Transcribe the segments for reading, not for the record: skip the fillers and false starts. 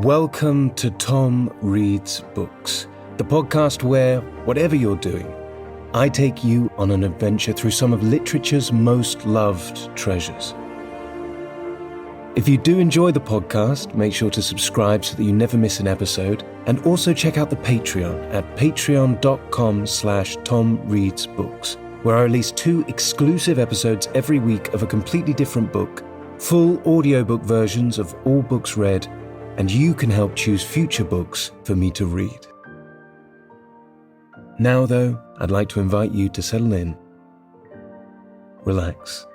Welcome to Tom Reads Books, the podcast where, whatever you're doing, I take you on an adventure through some of literature's most loved treasures. If you do enjoy the podcast, make sure to subscribe so that you never miss an episode, and also check out the Patreon at patreon.com/TomReadsBooks, where I release 2 exclusive episodes every week of a completely different book, full audiobook versions of all books read, and you can help choose future books for me to read. Now, though, I'd like to invite you to settle in, relax,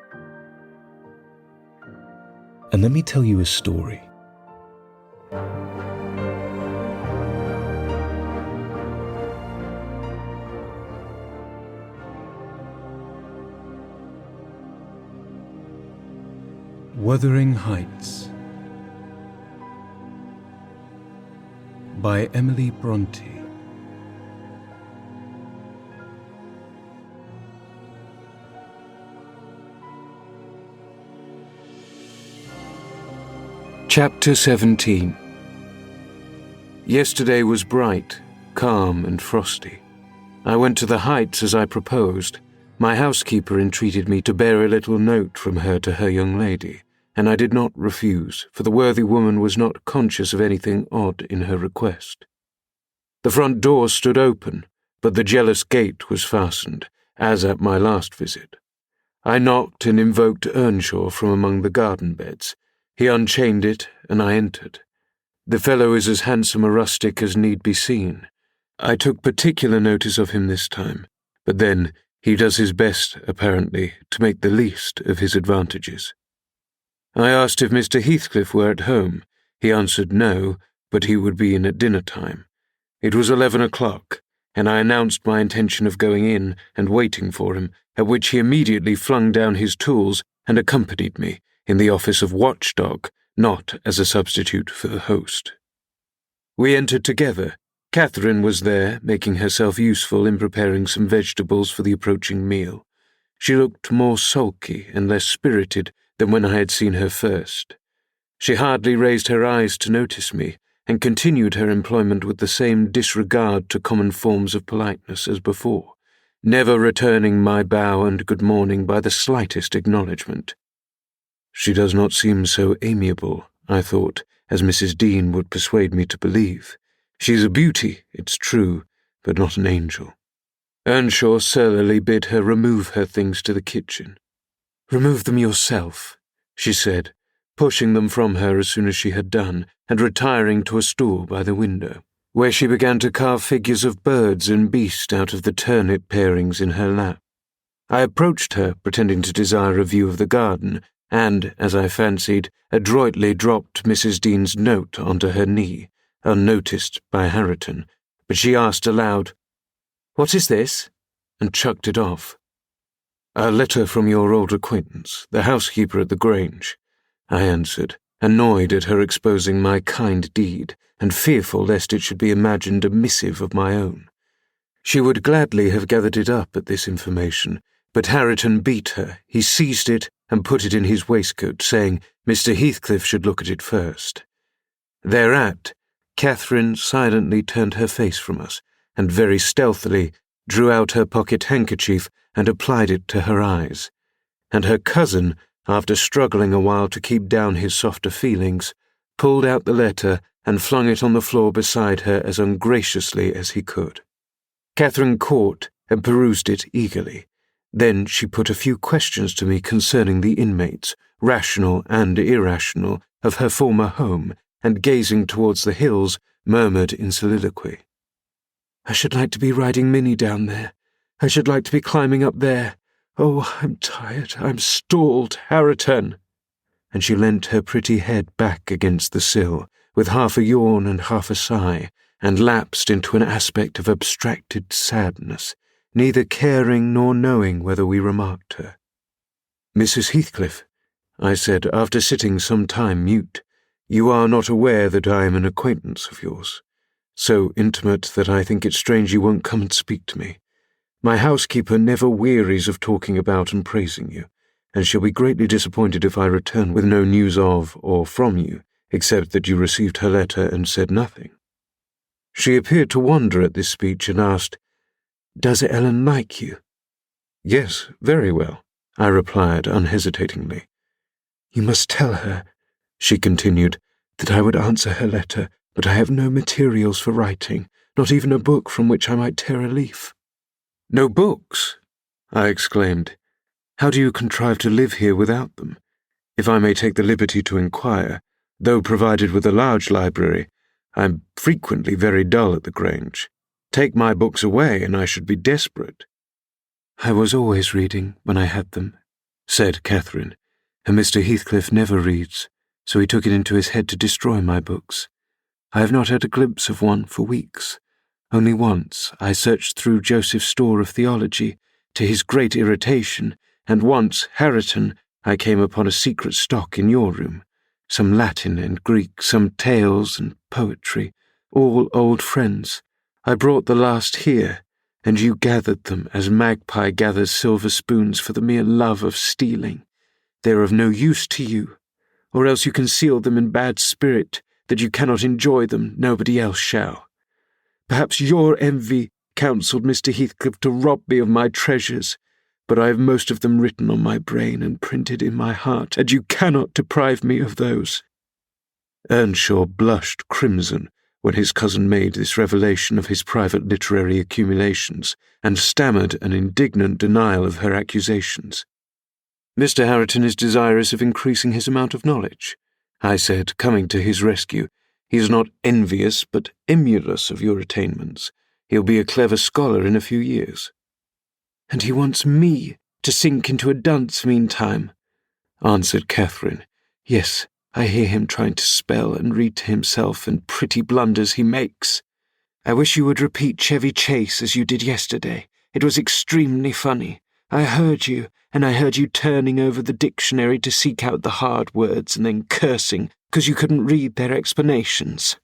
and let me tell you a story. Wuthering Heights by Emily Brontë. Chapter 17. Yesterday was bright, calm and frosty. I went to the Heights as I proposed. My housekeeper entreated me to bear a little note from her to her young lady, and I did not refuse, for the worthy woman was not conscious of anything odd in her request. The front door stood open, but the jealous gate was fastened, as at my last visit. I knocked and invoked Earnshaw from among the garden beds. He unchained it, and I entered. The fellow is as handsome a rustic as need be seen. I took particular notice of him this time, but then he does his best, apparently, to make the least of his advantages. I asked if Mr. Heathcliff were at home. He answered no, but he would be in at dinner time. It was 11 o'clock, and I announced my intention of going in and waiting for him, at which he immediately flung down his tools and accompanied me, in the office of watchdog, not as a substitute for the host. We entered together. Catherine was there, making herself useful in preparing some vegetables for the approaching meal. She looked more sulky and less spirited than when I had seen her first. She hardly raised her eyes to notice me, and continued her employment with the same disregard to common forms of politeness as before, never returning my bow and good morning by the slightest acknowledgement. She does not seem so amiable, I thought, as Mrs. Dean would persuade me to believe. She's a beauty, it's true, but not an angel. Earnshaw surlily bid her remove her things to the kitchen. "Remove them yourself," she said, pushing them from her as soon as she had done, and retiring to a stool by the window, where she began to carve figures of birds and beast out of the turnip parings in her lap. I approached her, pretending to desire a view of the garden, and, as I fancied, adroitly dropped Mrs. Dean's note onto her knee, unnoticed by Harriton, but she asked aloud, "What is this?" and chucked it off. "A letter from your old acquaintance, the housekeeper at the Grange," I answered, annoyed at her exposing my kind deed, and fearful lest it should be imagined a missive of my own. She would gladly have gathered it up at this information, but Harriton beat her. He seized it and put it in his waistcoat, saying Mr. Heathcliff should look at it first. Thereat, Catherine silently turned her face from us, and very stealthily drew out her pocket handkerchief and applied it to her eyes, and her cousin, after struggling a while to keep down his softer feelings, pulled out the letter and flung it on the floor beside her as ungraciously as he could. Catherine caught and perused it eagerly. Then she put a few questions to me concerning the inmates, rational and irrational, of her former home, and gazing towards the hills, murmured in soliloquy, "I should like to be riding Minnie down there. I should like to be climbing up there. Oh, I'm tired, I'm stalled, Harriton." And she leant her pretty head back against the sill, with half a yawn and half a sigh, and lapsed into an aspect of abstracted sadness, neither caring nor knowing whether we remarked her. "Mrs. Heathcliff," I said, after sitting some time mute, "you are not aware that I am an acquaintance of yours, so intimate that I think it strange you won't come and speak to me. My housekeeper never wearies of talking about and praising you, and she'll be greatly disappointed if I return with no news of or from you, except that you received her letter and said nothing." She appeared to wonder at this speech and asked, "Does Ellen like you?" "Yes, very well," I replied unhesitatingly. "You must tell her," she continued, "that I would answer her letter, but I have no materials for writing, not even a book from which I might tear a leaf." "No books?" I exclaimed. "How do you contrive to live here without them? If I may take the liberty to inquire, though provided with a large library, I am frequently very dull at the Grange. Take my books away and I should be desperate." "I was always reading when I had them," said Catherine, "and Mr. Heathcliff never reads, so he took it into his head to destroy my books. I have not had a glimpse of one for weeks. Only once I searched through Joseph's store of theology, to his great irritation, and once, Hareton, I came upon a secret stock in your room, some Latin and Greek, some tales and poetry, all old friends. I brought the last here, and you gathered them as magpie gathers silver spoons for the mere love of stealing. They are of no use to you, or else you conceal them in bad spirit, that you cannot enjoy them, nobody else shall. Perhaps your envy counselled Mr. Heathcliff to rob me of my treasures, but I have most of them written on my brain and printed in my heart, and you cannot deprive me of those." Earnshaw blushed crimson when his cousin made this revelation of his private literary accumulations, and stammered an indignant denial of her accusations. "Mr. Hareton is desirous of increasing his amount of knowledge," I said, coming to his rescue. "He is not envious, but emulous of your attainments. He'll be a clever scholar in a few years." "And he wants me to sink into a dunce meantime," answered Catherine. "Yes, I hear him trying to spell and read to himself, and pretty blunders he makes. I wish you would repeat Chevy Chase as you did yesterday. It was extremely funny. I heard you, and I heard you turning over the dictionary to seek out the hard words and then cursing because you couldn't read their explanations."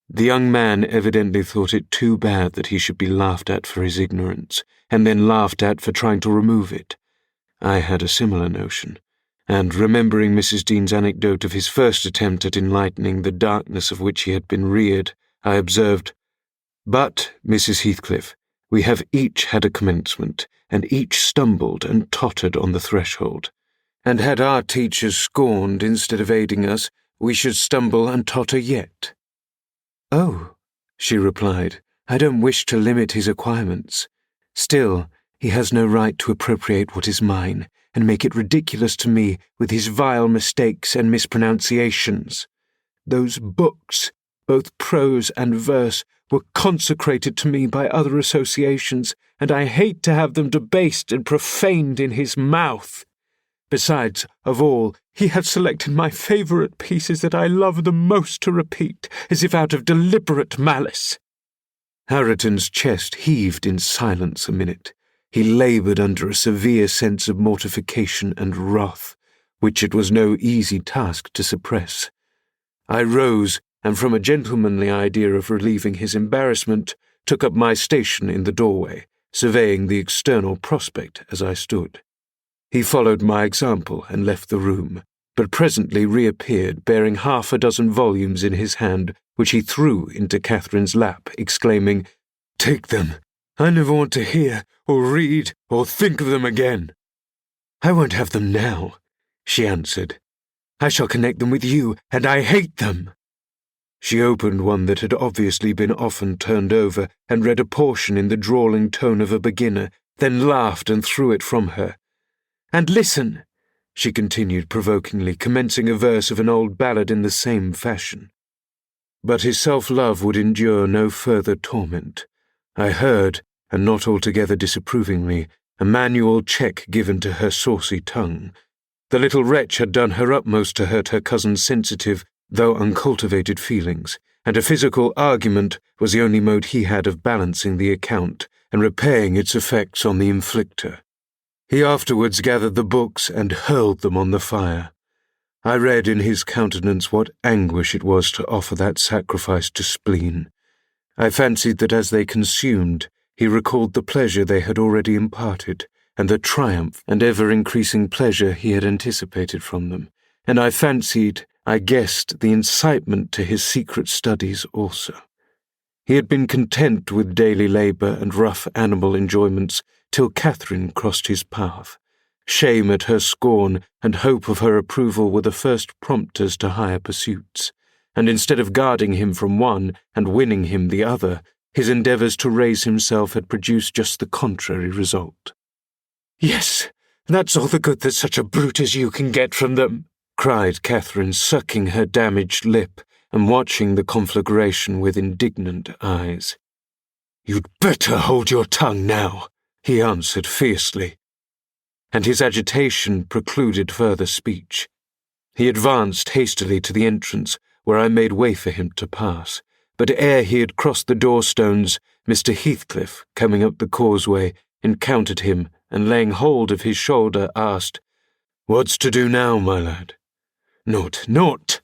The young man evidently thought it too bad that he should be laughed at for his ignorance, and then laughed at for trying to remove it. I had a similar notion, and remembering Mrs. Dean's anecdote of his first attempt at enlightening the darkness of which he had been reared, I observed, "But, Mrs. Heathcliff, we have each had a commencement, and each stumbled and tottered on the threshold. And had our teachers scorned instead of aiding us, we should stumble and totter yet." "Oh," she replied, "I don't wish to limit his acquirements. Still, he has no right to appropriate what is mine, and make it ridiculous to me with his vile mistakes and mispronunciations. Those books, both prose and verse, were consecrated to me by other associations, and I hate to have them debased and profaned in his mouth. Besides, of all, he had selected my favourite pieces that I love the most to repeat, as if out of deliberate malice." Hareton's chest heaved in silence a minute. He laboured under a severe sense of mortification and wrath, which it was no easy task to suppress. I rose, and from a gentlemanly idea of relieving his embarrassment, took up my station in the doorway, surveying the external prospect as I stood. He followed my example and left the room, but presently reappeared bearing 6 volumes in his hand, which he threw into Catherine's lap, exclaiming, "Take them. I never want to hear, or read, or think of them again." "I won't have them now," she answered. "I shall connect them with you, and I hate them." She opened one that had obviously been often turned over, and read a portion in the drawling tone of a beginner, then laughed and threw it from her. "And listen," she continued provokingly, commencing a verse of an old ballad in the same fashion. But his self-love would endure no further torment. I heard, and not altogether disapprovingly, a manual check given to her saucy tongue. The little wretch had done her utmost to hurt her cousin's sensitive, though uncultivated feelings, and a physical argument was the only mode he had of balancing the account and repaying its effects on the inflictor. He afterwards gathered the books and hurled them on the fire. I read in his countenance what anguish it was to offer that sacrifice to spleen. I fancied that as they consumed, he recalled the pleasure they had already imparted, and the triumph and ever-increasing pleasure he had anticipated from them, and I fancied, I guessed the incitement to his secret studies also. He had been content with daily labour and rough animal enjoyments till Catherine crossed his path. Shame at her scorn and hope of her approval were the first prompters to higher pursuits, and instead of guarding him from one and winning him the other, his endeavours to raise himself had produced just the contrary result. "Yes, that's all the good that such a brute as you can get from them," cried Catherine, sucking her damaged lip and watching the conflagration with indignant eyes. "You'd better hold your tongue now," he answered fiercely, and his agitation precluded further speech. He advanced hastily to the entrance, where I made way for him to pass, but ere he had crossed the door-stones, Mr. Heathcliff, coming up the causeway, encountered him and, laying hold of his shoulder, asked, "What's to do now, my lad?" Naught,"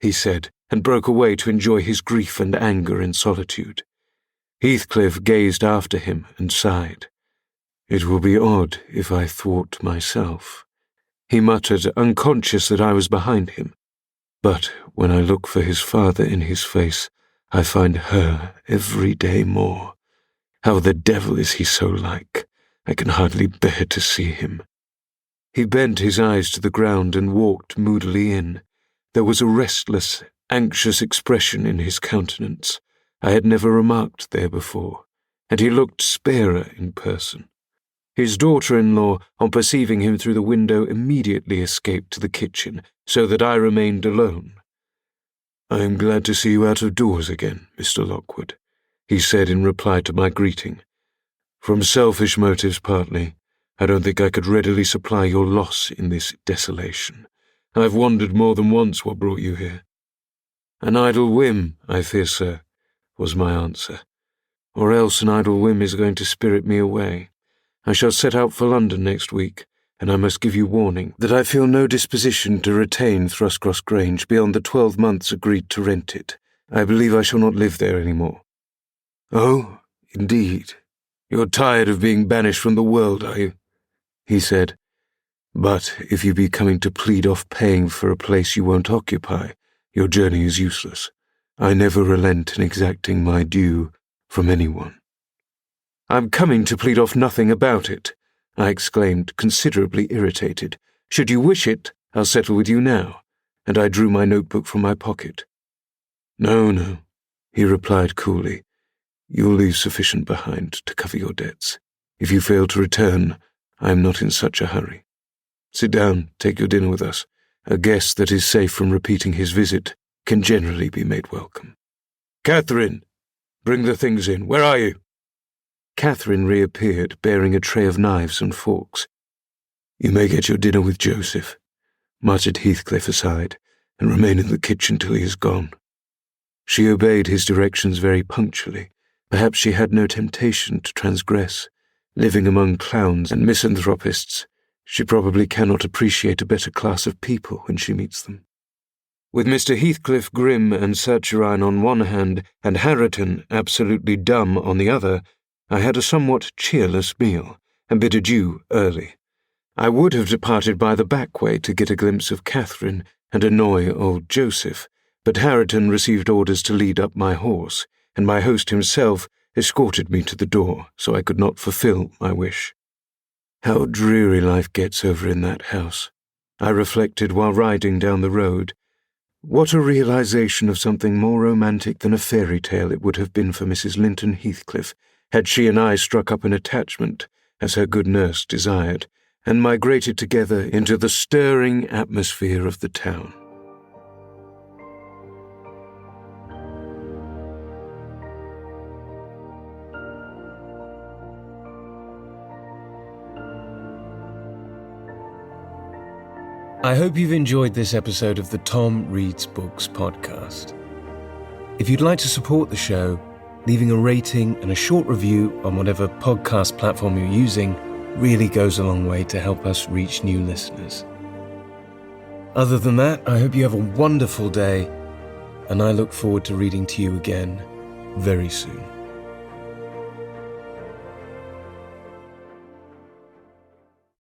he said, and broke away to enjoy his grief and anger in solitude. Heathcliff gazed after him and sighed. "It will be odd if I thwart myself," he muttered, unconscious that I was behind him. "But when I look for his father in his face, I find her every day more. How the devil is he so like? I can hardly bear to see him." He bent his eyes to the ground and walked moodily in. There was a restless, anxious expression in his countenance I had never remarked there before, and he looked sparer in person. His daughter-in-law, on perceiving him through the window, immediately escaped to the kitchen, so that I remained alone. "I am glad to see you out of doors again, Mr. Lockwood," he said in reply to my greeting. "From selfish motives partly, I don't think I could readily supply your loss in this desolation. I've wondered more than once what brought you here." "An idle whim, I fear, sir," was my answer. "Or else an idle whim is going to spirit me away. I shall set out for London next week, and I must give you warning that I feel no disposition to retain Thrushcross Grange beyond the 12 months agreed to rent it. I believe I shall not live there any more." "Oh, indeed. You're tired of being banished from the world, are you?" he said. "But if you be coming to plead off paying for a place you won't occupy, your journey is useless. I never relent in exacting my due from anyone." "I'm coming to plead off nothing about it," I exclaimed, considerably irritated. "Should you wish it, I'll settle with you now," and I drew my notebook from my pocket. No, he replied coolly. "You'll leave sufficient behind to cover your debts. If you fail to return, I am not in such a hurry. Sit down, take your dinner with us. A guest that is safe from repeating his visit can generally be made welcome. Catherine, bring the things in. Where are you?" Catherine reappeared, bearing a tray of knives and forks. "You may get your dinner with Joseph," muttered Heathcliff aside, "and remain in the kitchen till he is gone." She obeyed his directions very punctually. Perhaps she had no temptation to transgress. Living among clowns and misanthropists, she probably cannot appreciate a better class of people when she meets them. With Mr. Heathcliff grim and saturnine on one hand, and Harriton absolutely dumb on the other, I had a somewhat cheerless meal, and bid adieu early. I would have departed by the back way to get a glimpse of Catherine and annoy old Joseph, but Harriton received orders to lead up my horse, and my host himself escorted me to the door, so I could not fulfill my wish. How dreary life gets over in that house, I reflected while riding down the road. What a realization of something more romantic than a fairy tale it would have been for Mrs. Linton Heathcliff had she and I struck up an attachment, as her good nurse desired, and migrated together into the stirring atmosphere of the town. I hope you've enjoyed this episode of the Tom Reads Books podcast. If you'd like to support the show, leaving a rating and a short review on whatever podcast platform you're using really goes a long way to help us reach new listeners. Other than that, I hope you have a wonderful day, and I look forward to reading to you again very soon.